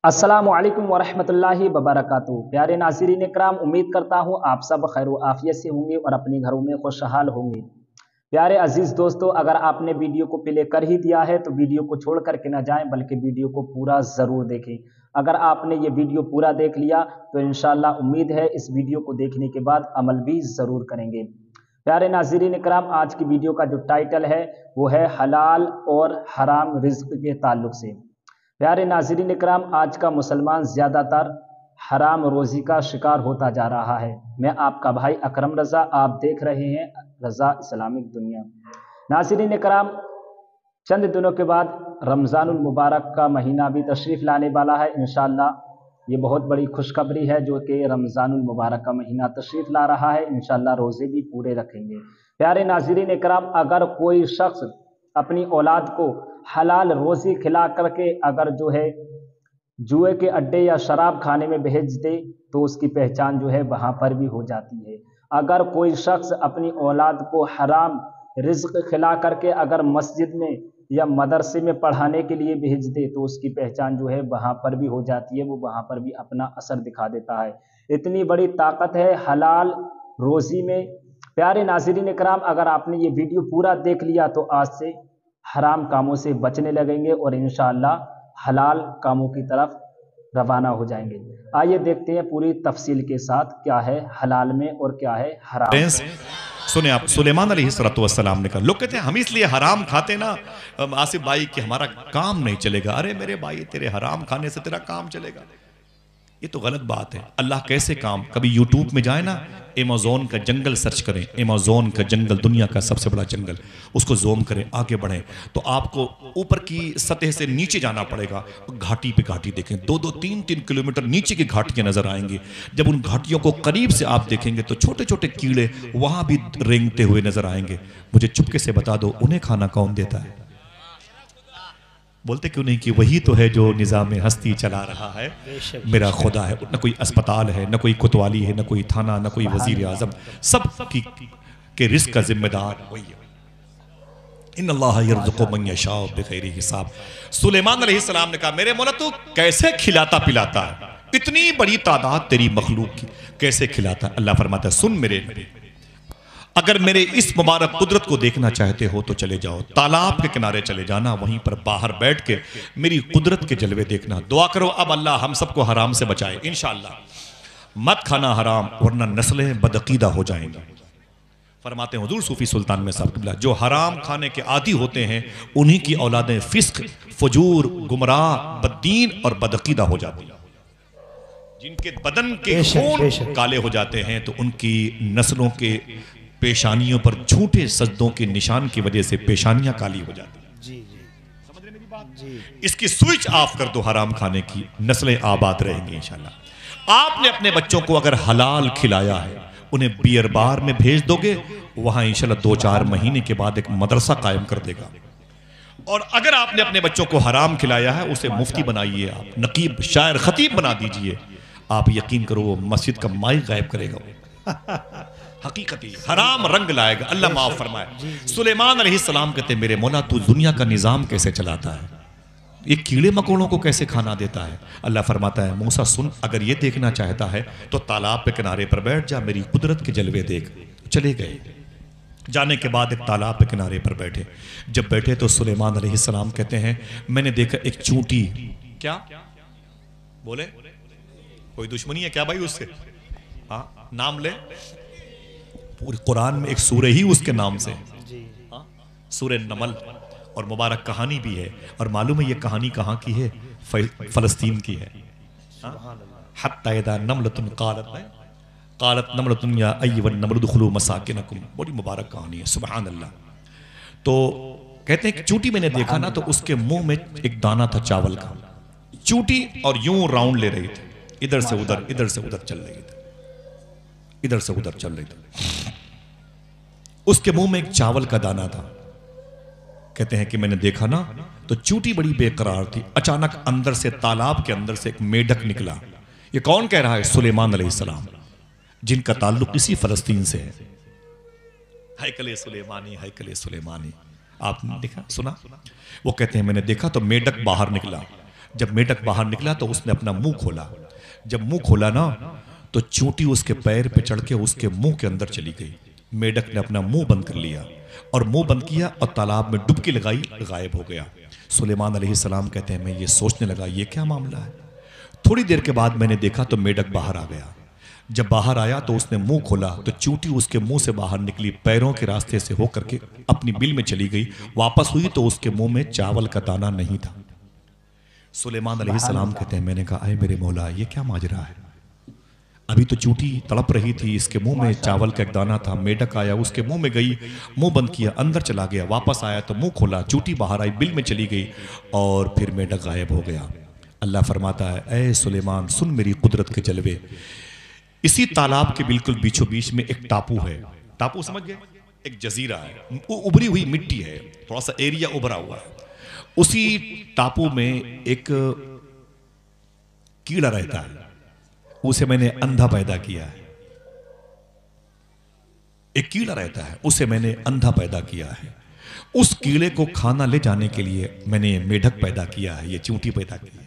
अस्सलामुअलैकुम वरहमतुल्लाहि वबरकातुहू। प्यारे नाज़रीन इकराम, उम्मीद करता हूँ आप सब खैर व आफियत से होंगे और अपने घरों में खुशहाल होंगे। प्यारे अजीज़ दोस्तों, अगर आपने वीडियो को प्ले कर ही दिया है तो वीडियो को छोड़ करके ना जाएं, बल्कि वीडियो को पूरा ज़रूर देखें। अगर आपने ये वीडियो पूरा देख लिया तो इंशाअल्लाह उम्मीद है इस वीडियो को देखने के बाद अमल भी ज़रूर करेंगे। प्यारे नाज़रीन इकराम, आज की वीडियो का जो टाइटल है वो है हलाल और हराम रिज़्क़ के ताल्लुक़ से। प्यारे नाज़रीन इकराम, आज का मुसलमान ज़्यादातर हराम रोज़ी का शिकार होता जा रहा है। मैं आपका भाई अकरम रज़ा, आप देख रहे हैं रज़ा इस्लामिक दुनिया। नाज़रीन इकराम, चंद दिनों के बाद रमज़ानुल मुबारक का महीना भी तशरीफ़ लाने वाला है। इंशाअल्लाह ये बहुत बड़ी खुशखबरी है जो कि रमज़ानुल मुबारक का महीना तशरीफ़ ला रहा है। इंशाअल्लाह रोज़े भी पूरे रखेंगे। प्यारे नाज़रीन इकराम, अगर कोई शख्स अपनी औलाद को हलाल रोज़ी खिला करके अगर जो है जुए के अड्डे या शराब खाने में भेज दे तो उसकी पहचान जो है वहाँ पर भी हो जाती है। अगर कोई शख्स अपनी औलाद को हराम रिज़्क़ खिला करके अगर मस्जिद में या मदरसे में पढ़ाने के लिए भेज दे तो उसकी पहचान जो है वहाँ पर भी हो जाती है, वो वहाँ पर भी अपना असर दिखा देता है। इतनी बड़ी ताकत है हलाल रोज़ी में। प्यारे नाज़रीन इकराम, अगर आपने ये वीडियो पूरा देख लिया तो आज से हराम कामों से बचने लगेंगे और इंशाअल्लाह हलाल कामों की तरफ रवाना हो जाएंगे। आइए देखते हैं पूरी तफसील के साथ क्या है हलाल में और क्या है हराम में। सुने आप, सुलेमान अलैहिस्सलाम ने कहा, लोग कहते हैं हम इसलिए हराम खाते ना आसिफ भाई कि हमारा काम नहीं चलेगा। अरे मेरे भाई, तेरे हराम खाने से तेरा काम चलेगा, ये तो गलत बात है। अल्लाह कैसे काम, कभी यूट्यूब में जाए ना, अमेज़न का जंगल सर्च करें, अमेज़न का जंगल दुनिया का सबसे बड़ा जंगल, उसको ज़ूम करें, आगे बढ़ें तो आपको ऊपर की सतह से नीचे जाना पड़ेगा। घाटी पे घाटी देखें, 2-2, 3-3 किलोमीटर नीचे की घाटियाँ नजर आएंगी। जब उन घाटियों को करीब से आप देखेंगे तो छोटे छोटे कीड़े वहाँ भी रेंगते हुए नजर आएंगे। मुझे चुपके से बता दो, उन्हें खाना कौन देता है? बोलते क्यों नहीं कि वही तो है जो निज़ाम हस्ती चला रहा है, मेरा खुदा है। न कोई अस्पताल है, न कोई कोतवाली है, न कोई थाना, न कोई वजीर आजम, सब के रिस्क का जिम्मेदार वही है। इन्नल्लाह यर्ज़ुक़ु मन यशाअ बिग़ैरि हिसाब। सुलेमान अलैहिस्सलाम ने कहा, मेरे मौला तू कैसे खिलाता पिलाता है, इतनी बड़ी तादाद तेरी मखलूक की कैसे खिलाता है? अल्लाह फरमाता है, सुन मेरे नबी, अगर मेरे इस मुबारक कुदरत को देखना चाहते हो तो चले जाओ, तालाब के किनारे चले जाना, वहीं पर बाहर बैठ के मेरी कुदरत के जलवे देखना। दुआ करो अब अल्लाह हम सबको हराम से बचाए इंशाअल्लाह। मत खाना हराम वरना नस्लें बदअकीदा हो जाएंगी। फरमाते हैं हुजूर सूफी सुल्तान में साहब, जो हराम खाने के आदी होते हैं उन्हीं की औलादें फिस्क, फजूर, गुमराह, बद्दीन और बदअकीदा हो जाती हैं। जिनके बदन के खून काले हो जाते हैं तो उनकी नस्लों के पेशानियों पर झूठे सजदों के निशान की वजह से पेशानियां काली हो जाती हैं। समझ रहे मेरी बात? इसकी स्विच ऑफ कर दो हराम खाने की, नस्लें आबाद रहेंगी इंशाल्लाह। आपने अपने बच्चों को अगर हलाल खिलाया है, उन्हें बियर बार में भेज दोगे, वहां इंशाल्लाह 2-4 महीने के बाद एक मदरसा कायम कर देगा। और अगर आपने अपने बच्चों को हराम खिलाया है, उसे मुफ्ती बनाइए, आप नकीब, शायर, खतीब बना दीजिए, आप यकीन करो वो मस्जिद का माइक गायब करेगा। हकीकती हराम रंग लाएगा। अल्लाह माफ फरमाए। सुलेमान अलैहिस्सलाम कहते, मेरे मौला तू दुनिया का निजाम कैसे चलाता है, ये कीड़े मकोड़ों को कैसे खाना देता है? अल्लाह फरमाता है, मूसा सुन, अगर ये देखना चाहता है तो तालाब पे किनारे पर बैठ जा, मेरी कुदरत के जलवे देख। चले गए। जाने के बाद एक तालाब पे किनारे पर बैठे। जब बैठे तो सुलेमान अलैहिस्सलाम कहते हैं, मैंने देखा एक चूंटी। क्या बोले? कोई दुश्मनी है क्या भाई उससे? हाँ, नाम ले। पूरे कुरान में एक सूरह ही उसके नाम से, सूरह नमल, और मुबारक कहानी भी है। और मालूम है ये कहानी कहाँ की है? फलस्तीन की है। हत्ता इज़ा नमलतुन क़ालत नमलतुन या अय्युहन नमल उदखुलू मसाकिनकुम, बड़ी मुबारक कहानी है, सुभान अल्लाह। तो कहते हैं कि चूंटी मैंने देखा ना तो उसके मुंह में एक दाना था चावल का। चूंटी और यूं राउंड ले रही थी, इधर से उधर, इधर से उधर चल रही थी, इधर से उधर चल रही थी। उसके मुंह में एक चावल का दाना था। कहते हैं कि मैंने देखा ना तो चूंटी बड़ी बेकरार थी। अचानक अंदर से, तालाब के अंदर से एक मेढक निकला। ये कौन कह रहा है? सुलेमान अलैहिस्सलाम, जिनका ताल्लुक इसी फलस्तीन से है। हैकले सुलेमानी, हैकले सुलेमानी, आपने देखा सुना? वो कहते हैं मैंने देखा तो मेढक बाहर निकला। जब मेढक बाहर निकला तो उसने अपना मुंह खोला। जब मुंह खोला ना तो चूंटी उसके पैर पे चढ़ के उसके मुंह के अंदर चली गई। मेढक ने अपना मुंह बंद कर लिया और मुंह बंद किया और तालाब में डुबकी लगाई, गायब हो गया। सुलेमान अलैहिस्सलाम कहते हैं मैं ये सोचने लगा ये क्या मामला है। थोड़ी देर के बाद मैंने देखा तो मेढक बाहर आ गया। जब बाहर आया तो उसने मुंह खोला तो चूंटी उसके मुंह से बाहर निकली, पैरों के रास्ते से होकर के अपनी बिल में चली गई। वापस हुई तो उसके मुंह में चावल का दाना नहीं था। सुलेमान अलैहिस्सलाम कहते हैं मैंने कहा अरे मेरे मौला ये क्या माजरा है। अभी तो चूंटी तड़प रही थी, इसके मुंह में चावल का एक दाना था। मेढक आया, उसके मुंह में गई, मुंह बंद किया, अंदर चला गया। वापस आया तो मुंह खोला, चूंटी बाहर आई, बिल में चली गई और फिर मेढक गायब हो गया। अल्लाह फरमाता है ऐ सुलेमान सुन मेरी कुदरत के जलवे। इसी तालाब के बिल्कुल बीचों बीच में एक टापू है। टापू समझ गए, एक जजीरा है, उभरी हुई मिट्टी है, थोड़ा सा एरिया उभरा हुआ है। उसी टापू में एक कीड़ा रहता है, उसे मैंने अंधा पैदा किया है। एक कीड़ा रहता है, उसे मैंने अंधा पैदा किया है। उस कीड़े को खाना ले जाने के लिए मैंने मेढक पैदा किया है, ये चूंटी पैदा की है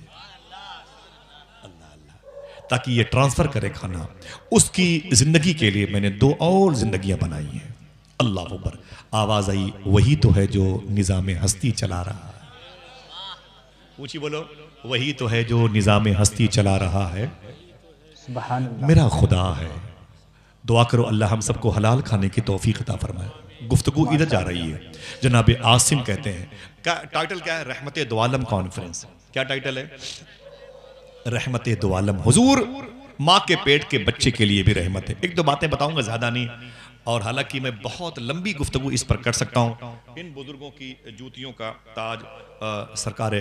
ताकि ये ट्रांसफर करे खाना। उसकी जिंदगी के लिए मैंने 2 और जिंदगियां बनाई हैं। अल्लाह अकबर। आवाज आई वही तो है जो निजाम हस्ती चला रहा है। ऊंची बोलो, वही तो है जो निजाम हस्ती चला रहा है, मेरा खुदा है। दुआ करो अल्लाह हम सबको हलाल खाने की तौफीक अता फरमाए। गुफ्तगू इधर जा रही है। जनाब आसिम कहते हैं क्या टाइटल क्या है, रहमत दो आलम कॉन्फ्रेंस। क्या टाइटल है? रहमत दो आलम। हुजूर माँ के पेट के बच्चे के लिए भी रहमत है। 1-2 बातें बताऊंगा, ज्यादा नहीं, और हालांकि मैं बहुत लंबी गुफ्तगू इस पर कर सकता हूं। इन बुजुर्गों की जूतियों का ताज सरकार